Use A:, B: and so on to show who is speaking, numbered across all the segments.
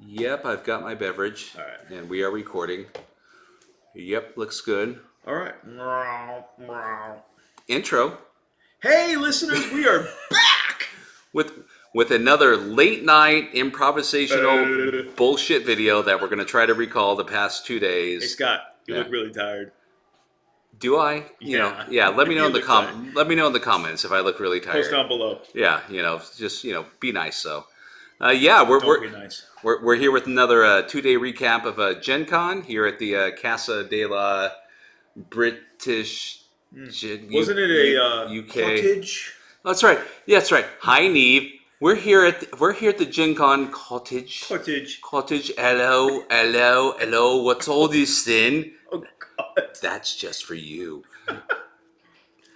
A: Yep, I've got my beverage.
B: All right.
A: And we are recording. Yep, looks good.
B: All right.
A: Intro
B: Hey, listeners, we are back.
A: with another late night improvisational bullshit video that we're going to try to recall the past 2 days.
B: Hey, Scott, you
A: Yeah.
B: look really tired.
A: Do I?
B: Yeah.
A: Let me know
B: You
A: in the
B: look tired.
A: let me know in the comments if I look really tired.
B: Post down below.
A: Yeah, just be nice. So, yeah,
B: Don't be nice.
A: we're here with another 2-day recap of Gen Con here at the Casa de la British.
B: Wasn't it a
A: UK
B: cottage?
A: Oh, that's right. Yeah, that's right. Hi, Neve. We're here at the Gen Con cottage.
B: Cottage.
A: Hello, hello, hello. What's all this then?
B: Oh, God.
A: That's just for you.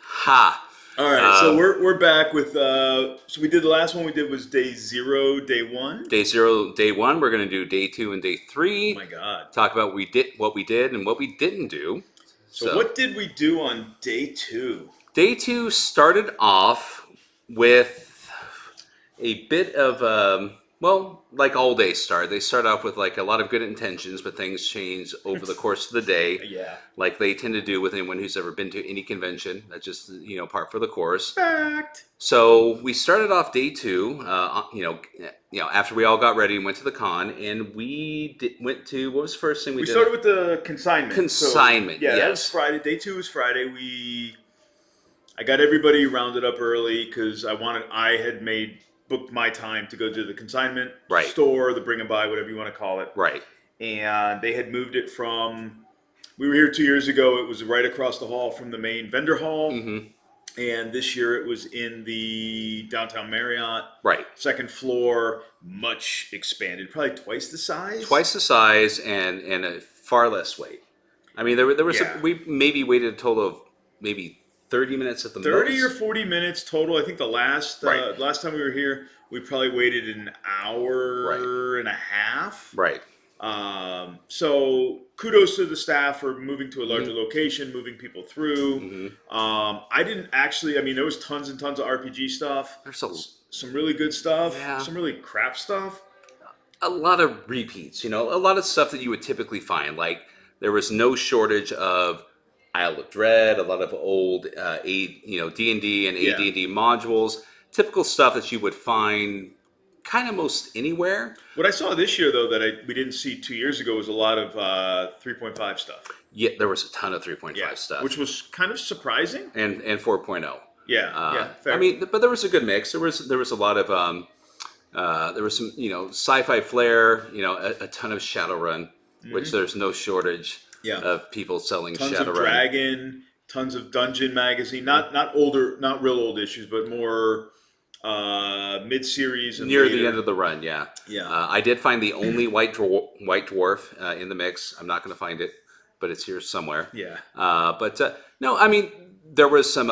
A: Ha.
B: All right, so we're back with so we did the last one we did was day 0, day 1.
A: Day 0, day 1. We're gonna do day 2 and day 3.
B: Oh my God.
A: Talk about what we did and what we didn't do.
B: So what did we do on day 2?
A: Day 2 started off with a bit of like all days start. They start off with like a lot of good intentions, but things change over the course of the day.
B: Yeah.
A: Like they tend to do with anyone who's ever been to any convention. That's just part for the course.
B: Fact.
A: So we started off day 2. After we all got ready and went to the con, and we went to what was the first thing we did?
B: We started with the consignment.
A: Consignment.
B: So, yeah,
A: yes.
B: That was Friday. Day 2 was Friday. I got everybody rounded up early because I had booked my time to go to the consignment store, the bring and buy, whatever you want to call it.
A: Right.
B: And they had moved it from. We were here 2 years ago. It was right across the hall from the main vendor hall.
A: Mm-hmm.
B: And this year it was in the downtown Marriott.
A: Right.
B: Second floor, much expanded, probably twice the size.
A: Twice the size and a far less wait. I mean, there was we maybe waited a total of maybe 30 minutes at the
B: 30
A: most.
B: or 40 minutes total. I think the last time we were here, we probably waited an hour and a half.
A: Right.
B: So kudos to the staff for moving to a larger location, moving people through.
A: Mm-hmm.
B: I didn't actually. I mean, there was tons and tons of RPG stuff.
A: There's
B: some really good stuff.
A: Yeah.
B: Some really crap stuff.
A: A lot of repeats. A lot of stuff that you would typically find. Like there was no shortage of Isle of Dread, a lot of old D&D and AD&D modules, typical stuff that you would find kind of most anywhere.
B: What I saw this year, though, that we didn't see 2 years ago was a lot of 3.5 stuff.
A: Yeah, there was a ton of 3.5 stuff.
B: Which was kind of surprising.
A: And 4.0.
B: Yeah, fair.
A: I mean, but there was a good mix. There was a lot of, there was some, sci-fi flair, a ton of Shadowrun, which there's no shortage. Yeah. Of people selling
B: tons
A: Shadowrun.
B: Of Dragon, tons of Dungeon magazine, not older, not real old issues, but more mid-series and
A: near
B: later.
A: The end of the run. Yeah. I did find the only white dwarf in the mix. I'm not going to find it, but it's here somewhere.
B: Yeah.
A: No, I mean there was some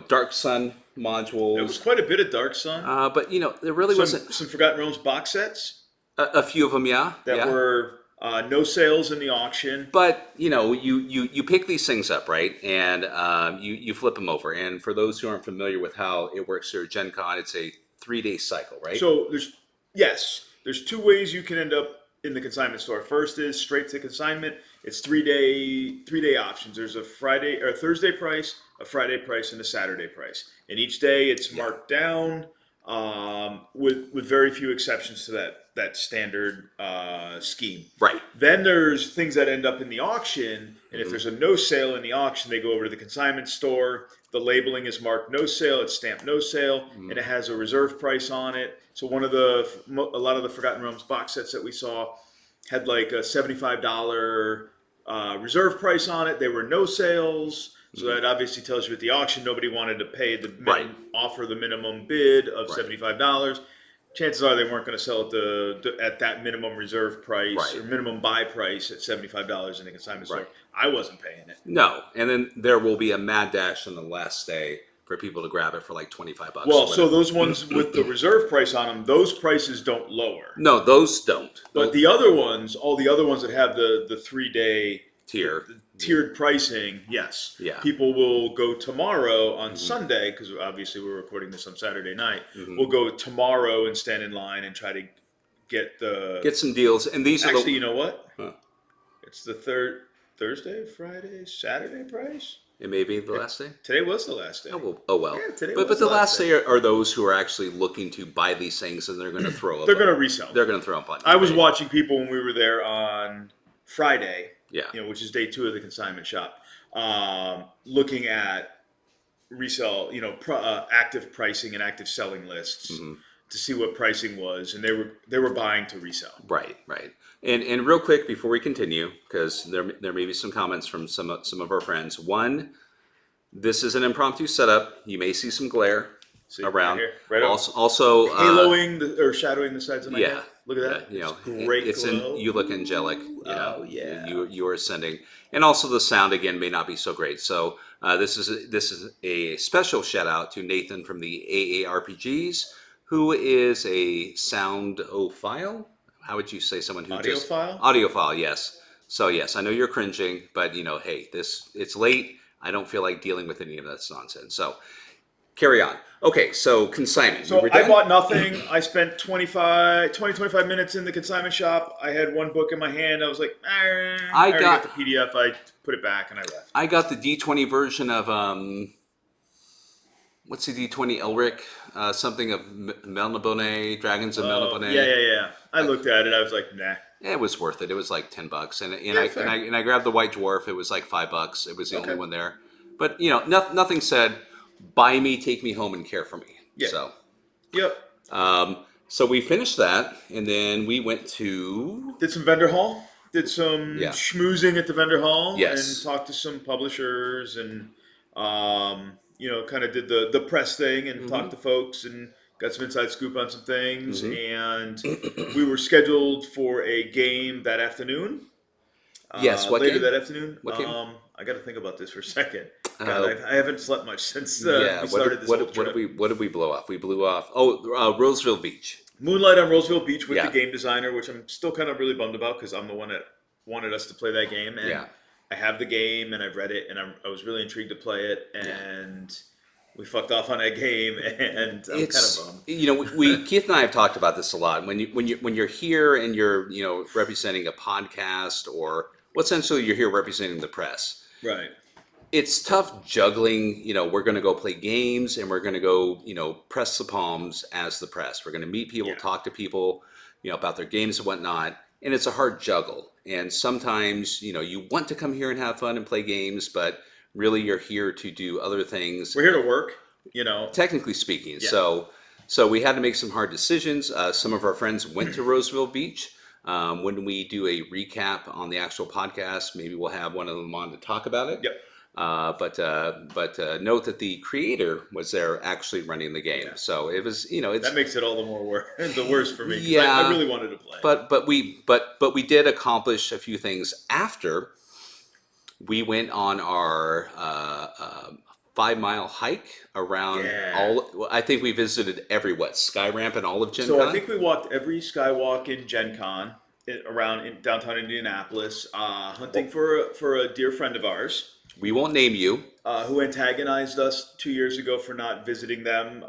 A: Dark Sun modules.
B: There was quite a bit of Dark Sun.
A: But there really wasn't
B: some Forgotten Realms box sets.
A: A few of them,
B: that were. No sales in the auction,
A: but you pick these things up, right, and you flip them over. And for those who aren't familiar with how it works here at Gen Con, it's a 3-day cycle, right?
B: So there's 2 ways you can end up in the consignment store. First is straight to consignment. It's 3-day options. There's a Friday or a Thursday price, a Friday price, and a Saturday price. And each day it's marked down with very few exceptions to that standard scheme.
A: Right.
B: Then there's things that end up in the auction, and if there's a no sale in the auction, they go over to the consignment store. The labeling is marked no sale, it's stamped no sale, and it has a reserve price on it. So a lot of the Forgotten Realms box sets that we saw had like a $75 reserve price on it. They were no sales. So that obviously tells you at the auction, nobody wanted to pay offer the minimum bid of $75. Chances are they weren't going to sell it at that minimum reserve price or minimum buy price at $75 in the consignment store. I wasn't paying it.
A: No, and then there will be a mad dash on the last day for people to grab it for like $25.
B: Well, so those ones with the reserve price on them, those prices don't lower.
A: No, those don't.
B: But the other ones, all the other ones that have the 3-day tiered pricing, yes.
A: Yeah.
B: People will go tomorrow on Sunday, because obviously we're recording this on Saturday night. We'll go tomorrow and stand in line and try to get
A: some deals. And these
B: Actually,
A: are the.
B: you know what?
A: Huh.
B: It's the Thursday, Friday, Saturday price.
A: It may be the last day.
B: Today was the last day.
A: Oh well.
B: Yeah, today
A: but
B: was
A: the last day are those who are actually looking to buy these things, and they're going to throw up.
B: They're going to resell.
A: They're going to throw up on.
B: I was watching people when we were there on Friday.
A: Yeah.
B: Which is day 2 of the consignment shop. Looking at resell, active pricing and active selling lists to see what pricing was, and they were buying to resell.
A: Right. And real quick before we continue, because there may be some comments from some of our friends. One, this is an impromptu setup. You may see some glare around.
B: Right
A: also
B: haloing or shadowing the sides of my head. Look at that.
A: Yeah,
B: it's great glow.
A: You look angelic.
B: Oh yeah.
A: You are ascending, and also the sound again may not be so great. So this is a special shout out to Nathan from the AARPGs, who is a soundophile. How would you say someone who
B: audiophile?
A: Audiophile, yes. So yes, I know you're cringing, but hey, it's late. I don't feel like dealing with any of this nonsense. So carry on. Okay, so consignment.
B: So I bought nothing. I spent 25 minutes in the consignment shop. I had one book in my hand. I was like, I got the PDF. I put it back and I left.
A: I got the D20 version of what's the D20 Elric? Something of Melnibone, Dragons of Melnibone.
B: Yeah. I looked at it. I was like, nah.
A: It was worth it. It was like $10, and I grabbed the White Dwarf. It was like $5. It was the only one there. But nothing said, buy me, take me home, and care for me.
B: Yeah.
A: So.
B: Yep.
A: So we finished that, and then we went to
B: did some vendor hall. Did some schmoozing at the vendor hall.
A: Yes.
B: And talked to some publishers and kind of did the press thing and talked to folks and got some inside scoop on some things. And we were scheduled for a game that afternoon.
A: Yes, what
B: later
A: game?
B: that afternoon.
A: What game?
B: I got to think about this for a second. God, I haven't slept much since we started this whole trip.
A: What did we blow off? We blew off Roseville Beach.
B: Moonlight on Roseville Beach with the game designer, which I'm still kind of really bummed about because I'm the one that wanted us to play that game. And I have the game and I've read it and I was really intrigued to play it. And we fucked off on that game and I'm kind of bummed.
A: We Keith and I have talked about this a lot. When you're here and you're representing a podcast or essentially you're here representing the press.
B: Right.
A: It's tough juggling, we're going to go play games and we're going to go, press the palms as the press. We're going to meet people, talk to people, about their games and whatnot. And it's a hard juggle. And sometimes, you want to come here and have fun and play games, but really you're here to do other things.
B: We're here to work,
A: Technically speaking.
B: Yeah.
A: So we had to make some hard decisions. Some of our friends went to Roseville Beach. When we do a recap on the actual podcast, maybe we'll have one of them on to talk about it.
B: Yep.
A: But note that the creator was there actually running the game, so it was it's
B: that makes it all the more the worse for me.
A: Yeah,
B: I really wanted to play.
A: But we did accomplish a few things after we went on our 5-mile hike around all. I think we visited every Sky Ramp and all of Gen Con.
B: So I think we walked every Skywalk in Gen Con around in downtown Indianapolis, hunting for a dear friend of ours.
A: We won't name you.
B: Who antagonized us 2 years ago for not visiting them,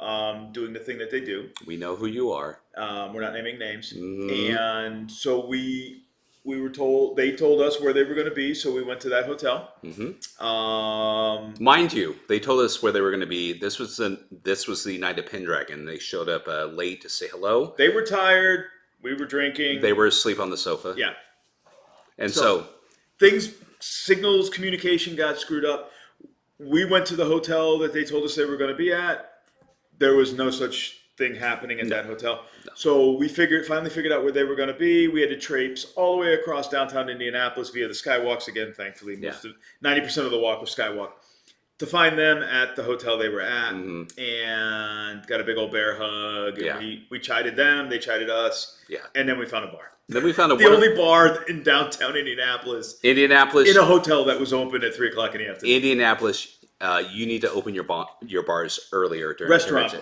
B: doing the thing that they do.
A: We know who you are.
B: We're not naming names. And so we were told, they told us where they were going to be, so we went to that hotel.
A: Mind you, they told us where they were going to be. This was the night of Pendragon. They showed up late to say hello.
B: They were tired. We were drinking.
A: They were asleep on the sofa.
B: Yeah.
A: And so
B: signals, communication got screwed up. We went to the hotel that they told us they were going to be at. There was no such thing happening at that hotel. No. So we finally figured out where they were going to be. We had to traipse all the way across downtown Indianapolis via the Skywalks again, thankfully. 90% of the walk was Skywalk. To find them at the hotel they were at, and got a big old bear hug. And we chided them, they chided us, and then we found a bar.
A: Then we found
B: the only bar in downtown Indianapolis. In a hotel that was open at 3:00 in the afternoon.
A: Indianapolis, you need to open your bars earlier during
B: restaurant,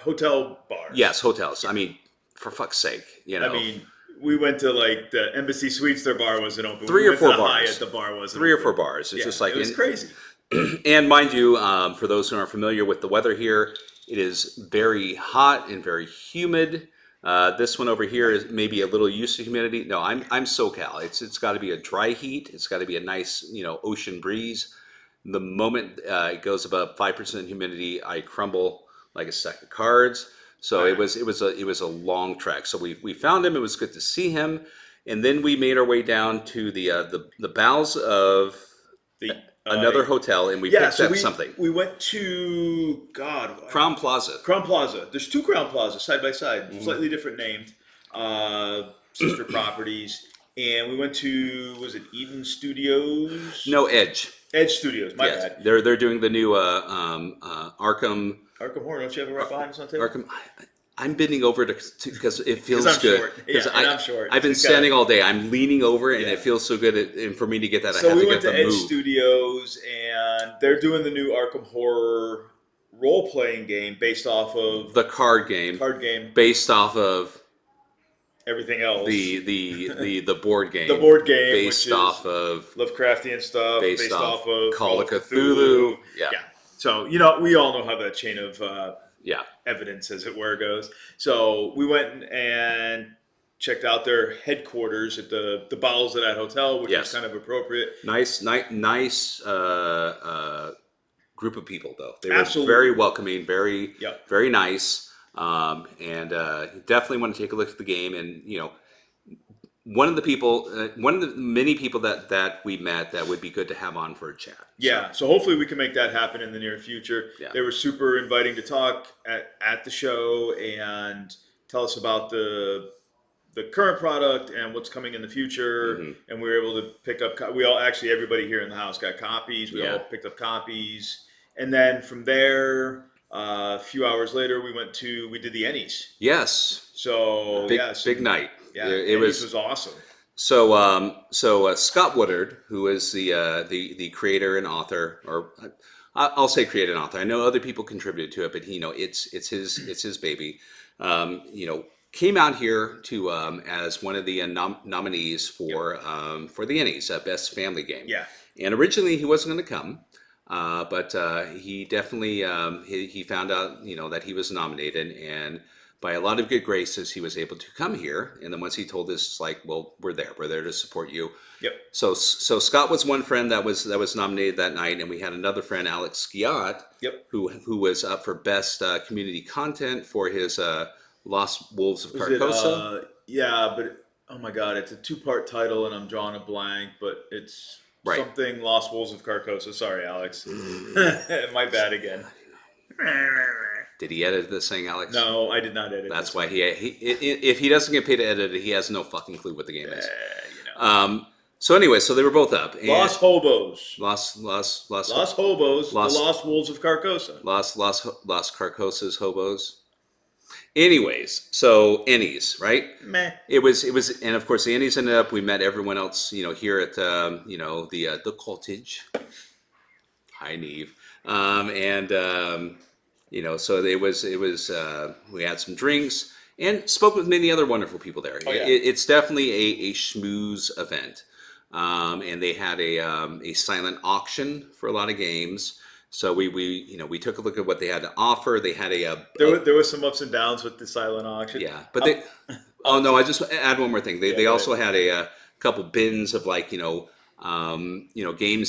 B: hotel bars.
A: Yes, hotels. I mean, for fuck's sake,
B: I mean, we went to like the Embassy Suites. Their bar wasn't open.
A: 3 or 4 bars.
B: Hyatt, the bar wasn't.
A: 3 or 4 bars. It's just like
B: it was crazy.
A: And mind you, for those who aren't familiar with the weather here, it is very hot and very humid. This one over here is maybe a little used to humidity. No, I'm SoCal. It's got to be a dry heat. It's got to be a nice ocean breeze. The moment it goes above 5% humidity, I crumble like a stack of cards. So it was a long trek. So we found him. It was good to see him, and then we made our way down to the bowels of
B: The
A: another hotel, and we picked up
B: we,
A: something.
B: We went to
A: Crown Plaza.
B: Crown Plaza. There's two Crown Plazas side by side, slightly different named, sister properties. And we went to, was it Eden Studios?
A: No, Edge.
B: Edge Studios. My bad.
A: They're doing the new Arkham.
B: Arkham Horror. Don't you have it right behind us on the table?
A: Arkham. I'm bending over because it feels
B: I'm
A: good.
B: short. Yeah, I'm short.
A: I've been standing all day. I'm leaning over, and it feels so good. And for me to get that, I
B: so
A: have
B: we
A: to
B: went
A: get
B: to
A: the
B: Edge
A: move.
B: Studios, and they're doing the new Arkham Horror role-playing game based off of
A: The card game, based off of
B: everything else.
A: the board game,
B: The board game,
A: based
B: which
A: off
B: is
A: of
B: Lovecraftian stuff, based off of
A: Call of Cthulhu. Yeah.
B: So we all know how that chain of evidence, as it were, goes. So we went and checked out their headquarters at the bowels of that hotel, which was kind of appropriate.
A: Nice group of people, though. They were very welcoming, very nice, and definitely want to take a look at the game. And one of the many people that we met that would be good to have on for a chat.
B: So hopefully we can make that happen in the near future. They were super inviting to talk at the show and tell us about the current product and what's coming in the future. And we were able to pick up, everybody here in the house got copies. We all picked up copies. And then from there, a few hours later, we did the Ennies.
A: Yes.
B: So
A: big night.
B: Yeah, it was awesome.
A: So Scott Woodard, who is the creator and author, or I'll say creator and author. I know other people contributed to it, but it's his baby. Came out here to as one of the nominees for the Ennies, Best Family Game.
B: Yeah.
A: And originally he wasn't going to come. But he definitely he found out that he was nominated, and by a lot of good graces he was able to come here. And then once he told us, it's like, well, we're there to support you.
B: Yep.
A: So Scott was one friend that was nominated that night, and we had another friend, Alex Skiat, who was up for best community content for his Lost Wolves of Carcosa.
B: But oh my God, it's a 2-part title, and I'm drawing a blank, but it's. Something Lost Wolves of Carcosa. Sorry, Alex. My bad again.
A: Did he edit this thing, Alex?
B: No, I did not edit.
A: That's why he if he doesn't get paid to edit it, he has no fucking clue what the game is. So anyway, so they were both up.
B: Lost Hobos.
A: Lost
B: Hobos. The Lost Wolves of Carcosa.
A: Lost Carcosa's hobos. Anyways, so Ennies, right?
B: Meh.
A: It was, and of course the Ennies ended up. We met everyone else, here at the cottage. Hi, Neve. So it was. We had some drinks and spoke with many other wonderful people there.
B: Oh, yeah.
A: It's definitely a schmooze event, and they had a silent auction for a lot of games. So we took a look at what they had to offer. They had
B: there was some ups and downs with the silent auction.
A: Yeah, but I just add one more thing. They also had a couple bins of games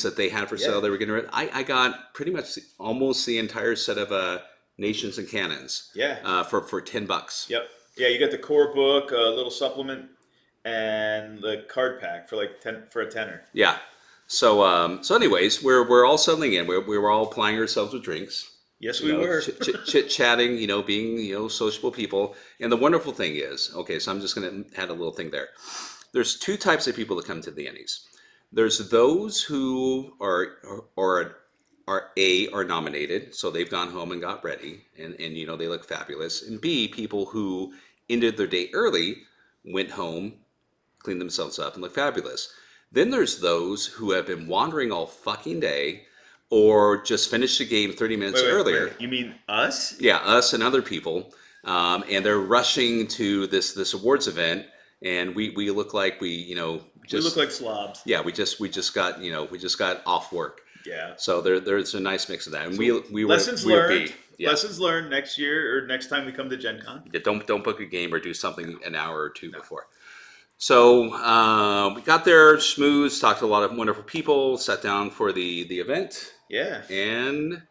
A: that they had for sale. They were getting rid. I got pretty much almost the entire set of Nations and Cannons.
B: Yeah.
A: For $10.
B: Yep. Yeah, you got the core book, a little supplement, and the card pack for for a tenner.
A: Yeah. So anyways, we're all settling in. We were all plying ourselves with drinks.
B: Yes, we were.
A: Chit chatting, being sociable people. And the wonderful thing is, okay, so I'm just going to add a little thing there. There's two types of people that come to the Ennies. There's those who are nominated, so they've gone home and got ready, and they look fabulous. And B, people who ended their day early, went home, cleaned themselves up, and look fabulous. Then there's those who have been wandering all fucking day, or just finished the game 30 minutes earlier.
B: Wait. You mean us?
A: Yeah, us and other people, and they're rushing to this awards event, and we look like we look
B: like slobs.
A: Yeah, we just got off work.
B: Yeah.
A: So there's a nice mix of that, and we were
B: Lessons
A: we were
B: learned.
A: B. Yeah.
B: Lessons learned next year or next time we come to Gen Con.
A: Yeah, don't book a game or do something an hour or two before. So we got there, schmoozed, talked to a lot of wonderful people, sat down for the event,
B: Yeah.
A: and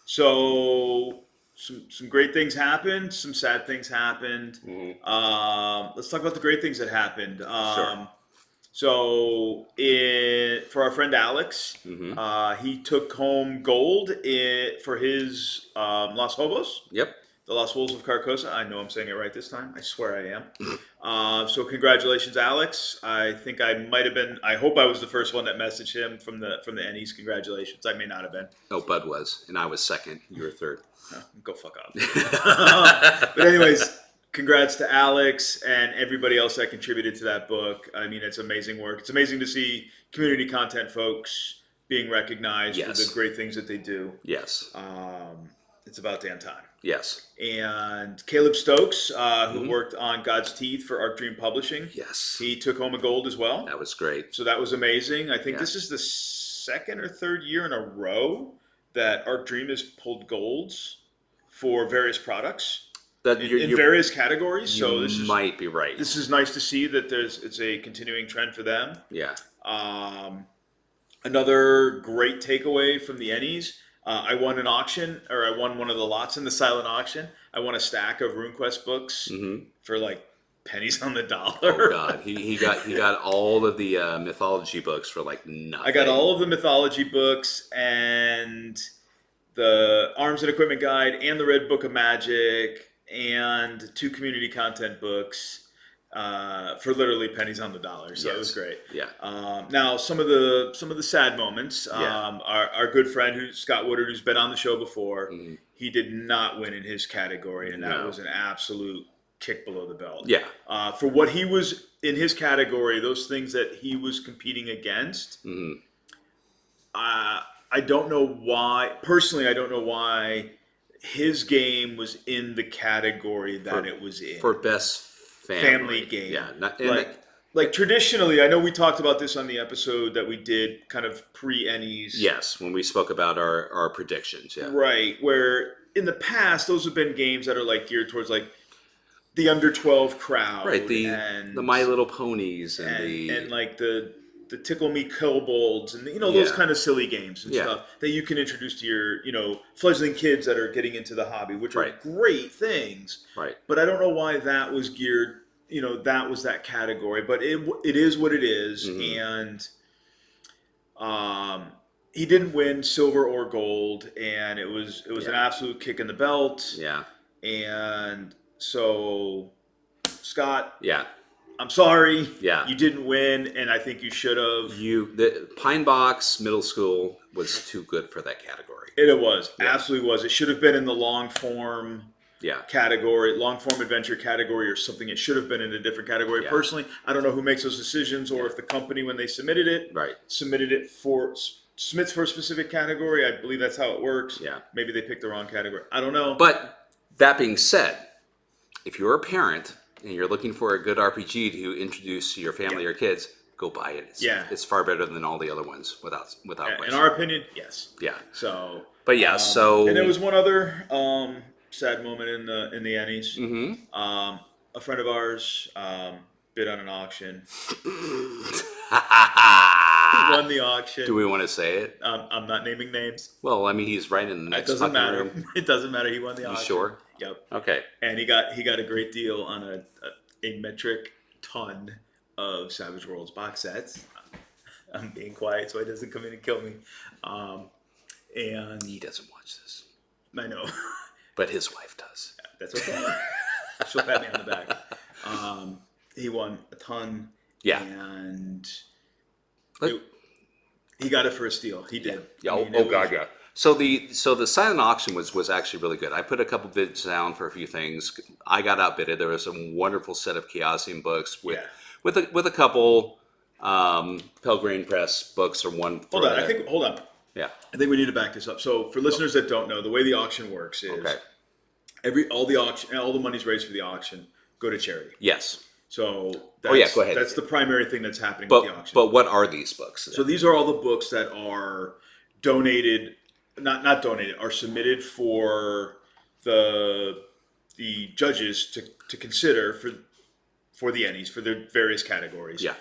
B: So some great things happened. Some sad things happened. Let's talk about the great things that happened.
A: Sure.
B: So for our friend Alex, he took home gold for his Los Hobos.
A: Yep.
B: The Los Wolves of Carcosa. I know I'm saying it right this time. I swear I am. So congratulations, Alex. I think I might have been. I hope I was the first one that messaged him from the Ennies. Congratulations. I may not have been.
A: No, Bud was, and I was second. You were third.
B: Go fuck off. But anyways, congrats to Alex and everybody else that contributed to that book. I mean, it's amazing work. It's amazing to see community content folks being recognized for the great things that they do.
A: Yes.
B: It's about damn time.
A: Yes.
B: And Caleb Stokes, who worked on God's Teeth for Arc Dream Publishing.
A: Yes.
B: He took home a gold as well.
A: That was great.
B: So that was amazing. I think this is the second or third year in a row that Arc Dream has pulled golds for various products in various categories. So this
A: might be right.
B: This is nice to see that it's a continuing trend for them.
A: Yeah.
B: Another great takeaway from the Ennies. I won an auction, or I won one of the lots in the silent auction. I won a stack of RuneQuest books for like pennies on the dollar.
A: Oh God, he got all of the mythology books for like nothing.
B: I got all of the mythology books and the Arms and Equipment Guide and the Red Book of Magic and 2 community content books for literally pennies on the dollar. So it was great.
A: Yeah.
B: Now some of the sad moments. Our good friend Scott Woodard, who's been on the show before, he did not win in his category, and that was an absolute kick below the belt.
A: Yeah.
B: For what he was in his category, those things that he was competing against. I don't know why. Personally, I don't know why his game was in the category that it was in
A: for best
B: family game.
A: Yeah,
B: like traditionally, I know we talked about this on the episode that we did, kind of pre-Ennies.
A: Yes, when we spoke about our predictions. Yeah.
B: Right, where in the past those have been games that are like geared towards like the under 12 crowd,
A: right? The My Little Ponies and
B: like the Tickle Me Kobolds and those kind of silly games and stuff that you can introduce to your fledgling kids that are getting into the hobby, which are great things.
A: Right.
B: But I don't know why that was geared. That was that category, but it is what it is, and he didn't win silver or gold, and it was an absolute kick in the belt.
A: Yeah.
B: And so, Scott.
A: Yeah.
B: I'm sorry.
A: Yeah.
B: You didn't win, and I think you should have.
A: The Pine Box Middle School was too good for that category.
B: It was. Absolutely was. It should have been in the long form category, long form adventure category or something. It should have been in a different category. Personally, I don't know who makes those decisions or if the company, when they submitted it, submits for a specific category. I believe that's how it works.
A: Yeah.
B: Maybe they picked the wrong category. I don't know.
A: But that being said, if you're a parent and you're looking for a good RPG to introduce to your family or kids, go buy it. It's far better than all the other ones, without question.
B: In our opinion, yes.
A: Yeah.
B: So.
A: But yeah,
B: and there was one other sad moment in the Ennies. A friend of ours bid on an auction. He won the auction.
A: Do we want to say it?
B: I'm not naming names.
A: Well, I mean, he's right in the next.
B: It doesn't matter.
A: Room.
B: It doesn't matter. He won the auction.
A: You sure?
B: Yep.
A: Okay.
B: And he got a great deal on a metric ton of Savage Worlds box sets. I'm being quiet so he doesn't come in and kill me. And
A: he doesn't watch this.
B: I know.
A: But his wife does.
B: Yeah, that's okay. She'll pat me on the back. He won a ton.
A: Yeah.
B: And he got it for a steal. He did.
A: Yeah. Yeah. So the silent auction was actually really good. I put a couple bids down for a few things. I got outbidded. There was a wonderful set of Chaosium books with a couple Pelgrane Press books or one.
B: Hold on.
A: Yeah.
B: I think we need to back this up. So for listeners that don't know, the way the auction works is all the money's raised for the auction go to charity.
A: Yes.
B: So
A: go ahead.
B: That's the primary thing that's happening with the auction.
A: But what are these books?
B: So these are all the books that are donated, not donated, are submitted for the judges to consider for the Ennies for their various categories.
A: Yeah.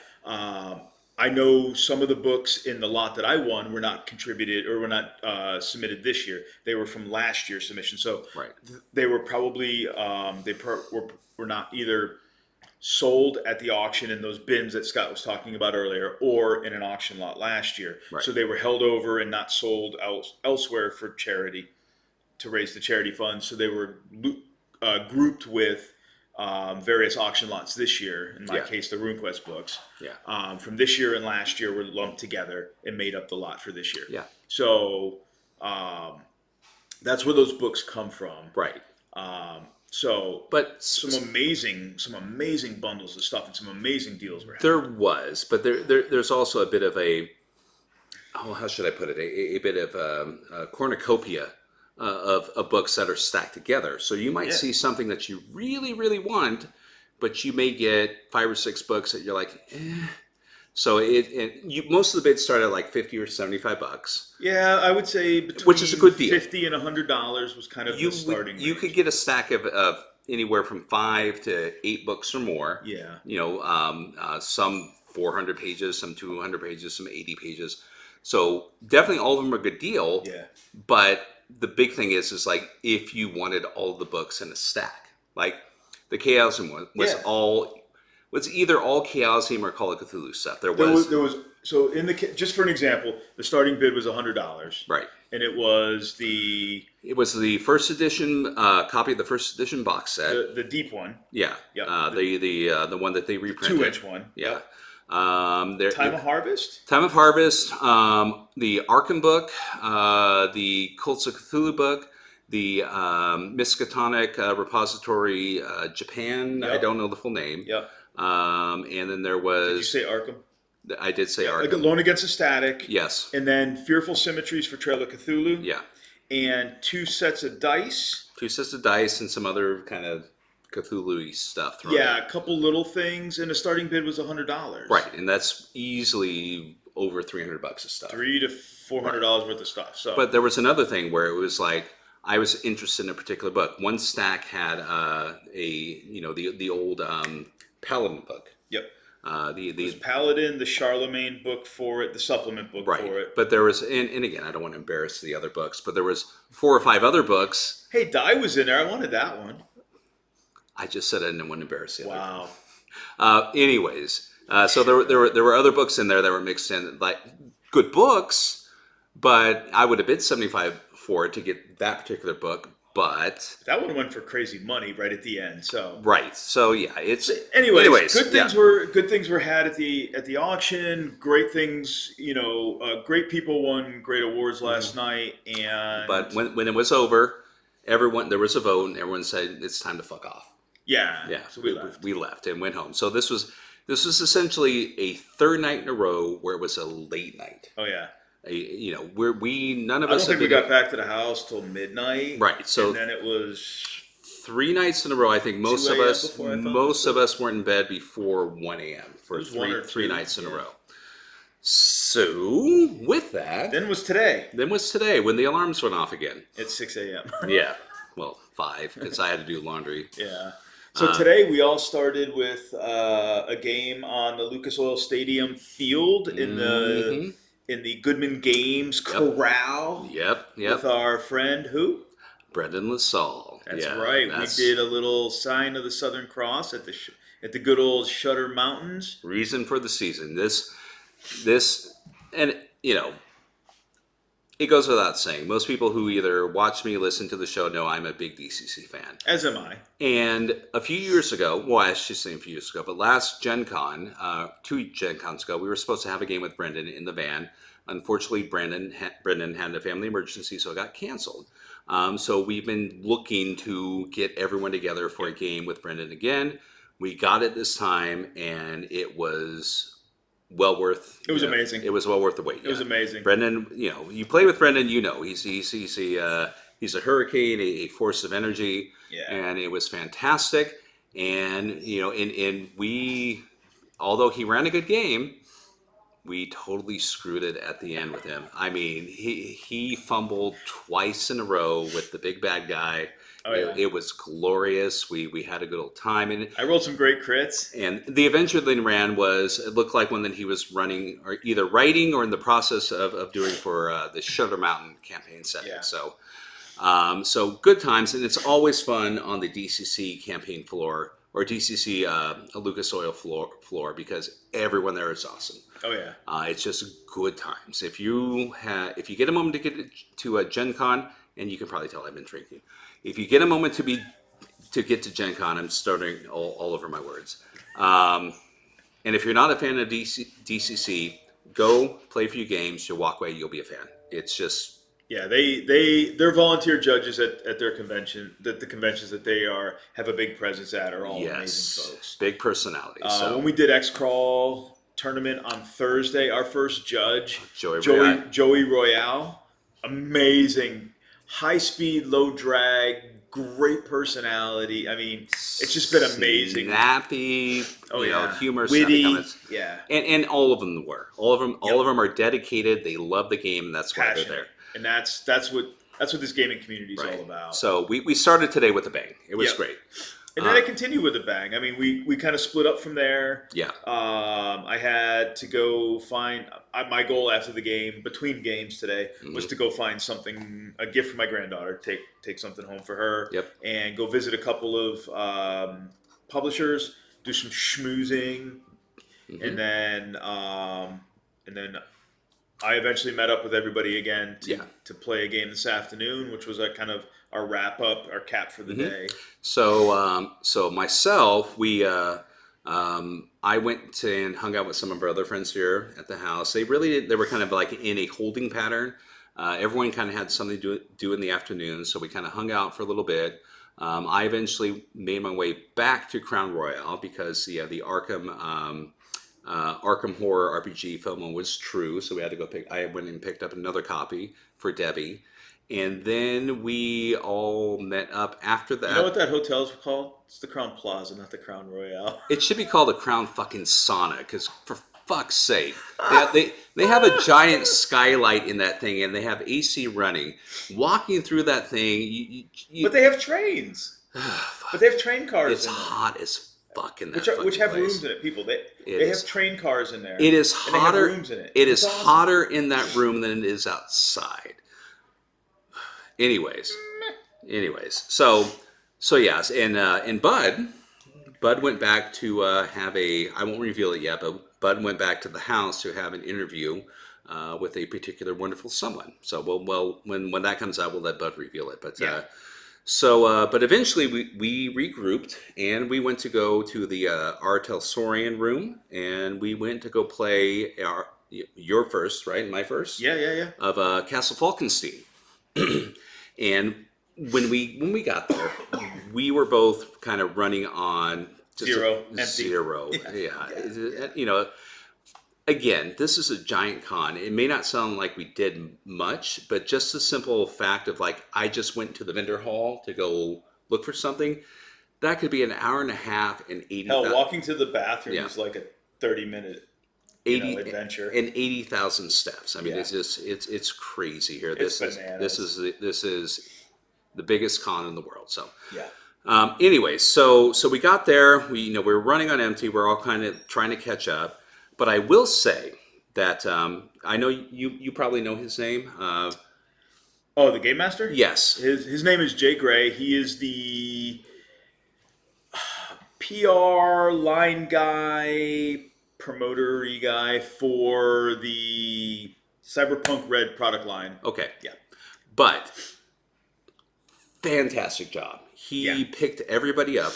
B: I know some of the books in the lot that I won were not contributed or were not submitted this year. They were from last year's submission, so
A: Right.
B: they were probably were not either sold at the auction in those bins that Scott was talking about earlier, or in an auction lot last year.
A: Right.
B: So they were held over and not sold elsewhere for charity to raise the charity fund. So they were grouped with various auction lots this year. In my case, the RuneQuest books.
A: Yeah.
B: From this year and last year were lumped together and made up the lot for this year.
A: Yeah.
B: So that's where those books come from.
A: Right.
B: But some amazing bundles of stuff and some amazing deals were happening.
A: There was, but there's also a bit of how should I put it? A bit of a cornucopia of books that are stacked together. So you might see something that you really, really want, but you may get 5 or 6 books that you're like, eh. So most of the bids start at like $50 or $75.
B: Yeah, I would say between
A: which is a good deal.
B: $50 and $100 was kind of the starting range.
A: You could get a stack of anywhere from 5 to 8 books or more.
B: Yeah.
A: Some 400 pages, some 200 pages, some 80 pages. So definitely all of them are a good deal.
B: Yeah.
A: But the big thing is like if you wanted all the books in a stack, like the Chaosium one was either all Chaosium or Call of Cthulhu stuff. There was
B: so just for an example, the starting bid was $100.
A: Right.
B: And it was the
A: first edition copy of the first edition box set.
B: The deep one.
A: Yeah.
B: Yeah.
A: The one that they reprinted.
B: 2-inch one.
A: Yeah.
B: Time of Harvest?
A: Time of Harvest, the Arkham book, the Cults of Cthulhu book, the Miskatonic Repository Japan. I don't know the full name.
B: Yep.
A: And then there was...
B: Did you say Arkham?
A: I did say Arkham.
B: Like Alone Against the Static.
A: Yes.
B: And then Fearful Symmetries for Trail of Cthulhu.
A: Yeah.
B: And 2 sets of dice.
A: 2 sets of dice and some other kind of Cthulhu-y stuff.
B: Yeah, a couple little things, and the starting bid was $100.
A: Right, and that's easily over $300 of stuff.
B: $300 to $400 worth of stuff. So,
A: but there was another thing where it was like I was interested in a particular book. One stack had the old Paladin book.
B: Yep.
A: The
B: Paladin, the Charlemagne book for it, the supplement book for it.
A: But there was, and again, I don't want to embarrass the other books, but there was 4 or 5 other books.
B: Hey, Die was in there. I wanted that one.
A: I just said I didn't want to embarrass the other.
B: Wow.
A: Anyways, so there were other books in there that were mixed in, like good books, but I would have bid $75 for it to get that particular book. But
B: that one went for crazy money right at the end. So
A: right. So yeah, it's
B: anyways good things were had at the auction. Great things, great people won great awards last night. And
A: but when it was over, there was a vote and everyone said it's time to fuck off.
B: Yeah.
A: So we left and went home. So this was essentially a third night in a row where it was a late night.
B: Oh yeah.
A: None of us.
B: I don't think we got back to the house till midnight.
A: Right. So
B: and then it was
A: 3 nights in a row. I think most of us weren't in bed before 1 a.m. for three nights in a row. So with that,
B: then was today
A: when the alarms went off again
B: at 6 a.m.
A: Yeah. Well, 5 because I had to do laundry.
B: Yeah. So today we all started with a game on the Lucas Oil Stadium field in the Goodman Games Corral.
A: Yep.
B: With our friend who?
A: Brendan LaSalle.
B: That's right. We did a little sign of the Southern Cross at the good old Shutter Mountains.
A: Reason for the season. This, and it goes without saying. Most people who either watch me, listen to the show, know I'm a big DCC fan.
B: As am I.
A: And a few years ago, well, I should say a few years ago, but last Gen Con, 2 Gen Cons ago, we were supposed to have a game with Brendan in the van. Unfortunately, Brendan had a family emergency, so it got canceled. So we've been looking to get everyone together for a game with Brendan again. We got it this time, and it was well worth.
B: It was amazing.
A: It was well worth the wait.
B: It was amazing.
A: Brendan, you play with Brendan, he's a hurricane, a force of energy, and it was fantastic. And and we, although he ran a good game, we totally screwed it at the end with him. I mean, he fumbled twice in a row with the big bad guy.
B: Oh yeah.
A: It was glorious. We had a good old time,
B: I rolled some great crits.
A: and the adventure that he ran was, it looked like one that he was running or either writing or in the process of doing for the Sugar Mountain campaign setting.
B: Yeah.
A: So good times, and it's always fun on the DCC campaign floor or DCC Lucas Oil floor because everyone there is awesome.
B: Oh yeah.
A: It's just good times. If you get a moment to get to a Gen Con, and you can probably tell I've been drinking. If you get a moment to get to Gen Con, I'm starting all over my words. And if you're not a fan of DCC, go play a few games. You'll walk away. You'll be a fan. It's just.
B: Yeah, they're volunteer judges at their convention. That the conventions that they have a big presence at are all amazing folks.
A: Big personalities.
B: When we did X Crawl tournament on Thursday, our first judge, Joey Royale, amazing, high speed, low drag, great personality. I mean, it's just been amazing.
A: Snappy, humor,
B: witty,
A: and all of them were. All of them are dedicated. They love the game, and that's why
B: passionate.
A: they're there.
B: And that's what this gaming community is all about.
A: So we started today with a bang. It was great.
B: And then I continued with a bang. I mean, we kind of split up from there.
A: Yeah.
B: I had to go find my goal after the game, between games today, was to go find a gift for my granddaughter. Take something home for her.
A: Yep.
B: And go visit a couple of publishers, do some schmoozing, and then I eventually met up with everybody again to play a game this afternoon, which was kind of our wrap up, our cap for the day.
A: So myself, I went and hung out with some of our other friends here at the house. They were kind of like in a holding pattern. Everyone kind of had something to do in the afternoon, so we kind of hung out for a little bit. I eventually made my way back to Crown Royale because the Arkham Horror RPG FOMO was true, so we had to go I went and picked up another copy for Debbie, and then we all met up after that.
B: You know what that hotel's called? It's the Crown Plaza, not the Crown Royale.
A: It should be called the Crown fucking Sauna, because for fuck's sake, they have a giant skylight in that thing, and they have AC running. Walking through that thing,
B: but they have trains. But they have train cars.
A: It's hot as fuck in that
B: which have
A: place.
B: Rooms in it. People they have train cars in there.
A: It is hotter.
B: Rooms in it.
A: It is awesome. Hotter in that room than it is outside. Anyways, so yes, and Bud went back to have I won't reveal it yet, but Bud went back to the house to have an interview with a particular wonderful someone. So when that comes out, we'll let Bud reveal it. But but eventually we regrouped and we went to go to the Artel Saurian room, and we went to go play your first, right? My first?
B: Yeah.
A: Of Castle Falkenstein. And when we got there, we were both kind of running on
B: zero.
A: Yeah. Again, this is a giant con. It may not sound like we did much, but just the simple fact of I just went to the vendor hall to go look for something, that could be an hour and a half and 80.
B: Hell, walking to the bathroom is like a 30-minute adventure
A: and 80,000 steps. I mean, it's just it's crazy here. This is the biggest con in the world. So anyway, so we got there. We were running on empty. We're all kind of trying to catch up. But I will say that I know you probably know his name.
B: The Game Master?
A: Yes.
B: His name is Jay Gray. He is the PR line guy, promoter-y guy for the Cyberpunk Red product line.
A: Okay.
B: Yeah.
A: But fantastic job. He picked everybody up.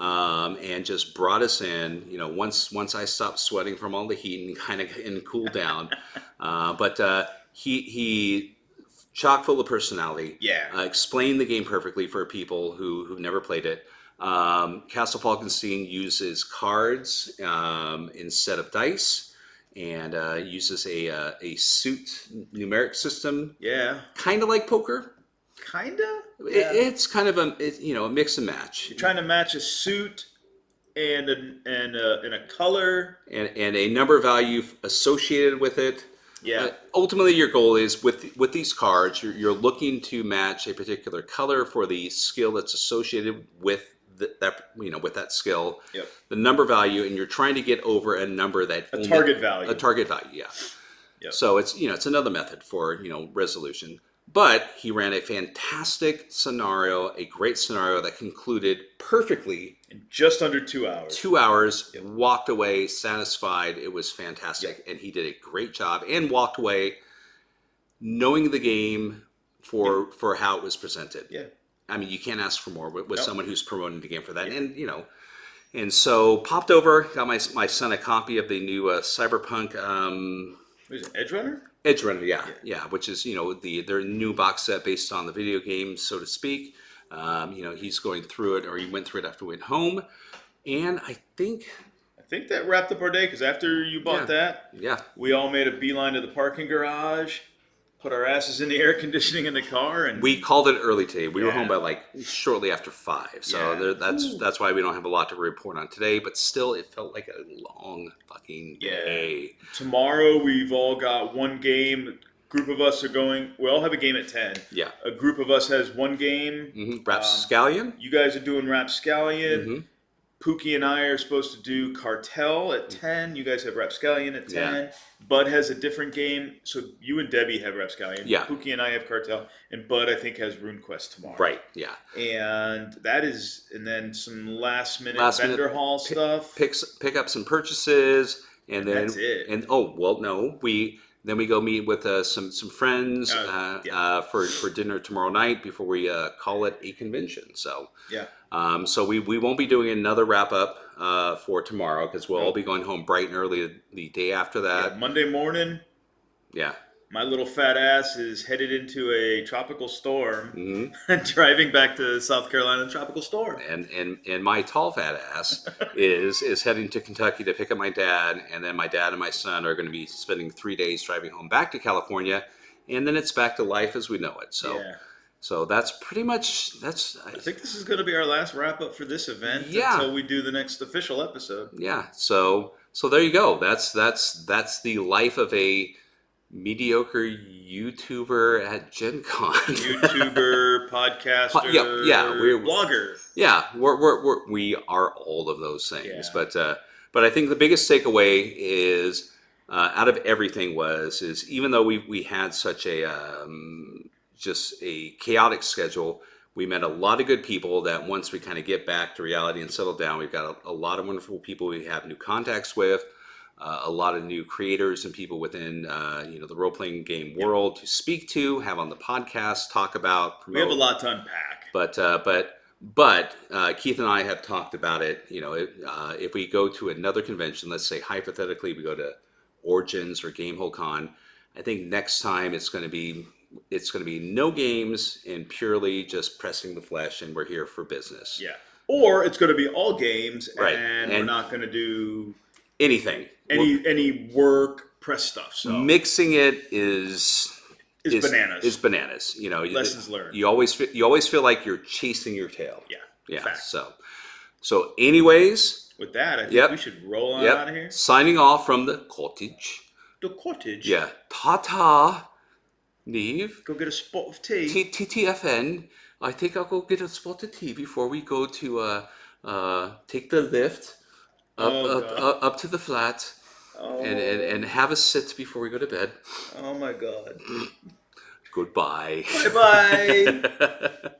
A: And just brought us in. Once I stopped sweating from all the heat and cooled down, but he chock full of personality.
B: Yeah,
A: explained the game perfectly for people who've never played it. Castle Falkenstein uses cards instead of dice, and uses a suit numeric system.
B: Yeah,
A: kind of like poker.
B: Kinda.
A: It's kind of a mix and match.
B: You're trying to match a suit and a color.
A: and a number value associated with it.
B: Yeah.
A: Ultimately, your goal is with these cards, you're looking to match a particular color for the skill that's associated with that with that skill.
B: Yep.
A: The number value, and you're trying to get over a number that
B: A target value.
A: A target value, yeah.
B: Yep.
A: So it's another method for resolution. But he ran a fantastic scenario, a great scenario that concluded perfectly
B: in just under 2 hours.
A: 2 hours, walked away satisfied. It was fantastic, and he did a great job. And walked away knowing the game for how it was presented.
B: Yeah,
A: I mean, you can't ask for more with someone who's promoting the game for that. And and so popped over, got my son a copy of the new Cyberpunk.
B: What is it, Edge Runner?
A: Edge Runner, yeah, which is their new box set based on the video game, so to speak. He's going through it, or he went through it after we went home, and I think
B: that wrapped up our day because after you bought that, we all made a beeline to the parking garage, put our asses in the air conditioning in the car, and
A: we called it early today. We were home by shortly after 5, so that's why we don't have a lot to report on today. But still, it felt like a long fucking day.
B: Tomorrow we've all got one game. Group of us are going. We all have a game at 10.
A: Yeah.
B: A group of us has one game.
A: Mm-hmm. Rapscallion.
B: You guys are doing Rapscallion. Mm-hmm. Pookie and I are supposed to do Cartel at 10. You guys have Rapscallion at 10. Yeah. Bud has a different game. So you and Debbie have Rapscallion.
A: Yeah.
B: Pookie and I have Cartel. And Bud, I think, has RuneQuest tomorrow.
A: Right, yeah.
B: And that is, and then some last minute vendor hall stuff.
A: Pick up some purchases. And then
B: that's it.
A: And then we go meet with some friends for dinner tomorrow night before we call it a convention. So so we won't be doing another wrap up for tomorrow because we'll all be going home bright and early the day after that.
B: Yeah, Monday morning. Yeah. My little fat ass is headed into a tropical storm, driving back to South Carolina in a tropical storm.
A: And my tall fat ass is heading to Kentucky to pick up my dad, and then my dad and my son are going to be spending 3 days driving home back to California, and then it's back to life as we know it. So that's pretty much I
B: think this is going to be our last wrap up for this event until we do the next official episode.
A: Yeah. So there you go. That's the life of a mediocre YouTuber at Gen Con.
B: YouTuber, podcaster, we're blogger.
A: Yeah, we are all of those things. Yeah. But I think the biggest takeaway is out of everything is even though we had such a just a chaotic schedule, we met a lot of good people that once we kind of get back to reality and settle down, we've got a lot of wonderful people we have new contacts with. A lot of new creators and people within the role-playing game world to speak to, have on the podcast, talk about, promote.
B: We have a lot to unpack.
A: But Keith and I have talked about it. If we go to another convention, let's say hypothetically we go to Origins or Gamehole Con, I think next time it's going to be no games and purely just pressing the flesh, and we're here for business.
B: Yeah. Or it's going to be all games, and we're not going to do
A: anything.
B: Any work press stuff. So
A: mixing it is
B: bananas.
A: Is bananas.
B: Lessons learned.
A: You always feel like you're chasing your tail.
B: Yeah.
A: Yeah.
B: Fact.
A: So anyways,
B: with that, I think we should roll on out of here.
A: Signing off from the cottage.
B: The cottage.
A: Yeah. Ta-ta. Neve.
B: Go get a spot of tea.
A: TTFN. I think I'll go get a spot of tea before we go to take the lift up to the flat and have a sit before we go to bed.
B: Oh my God.
A: Goodbye.
B: Bye-bye.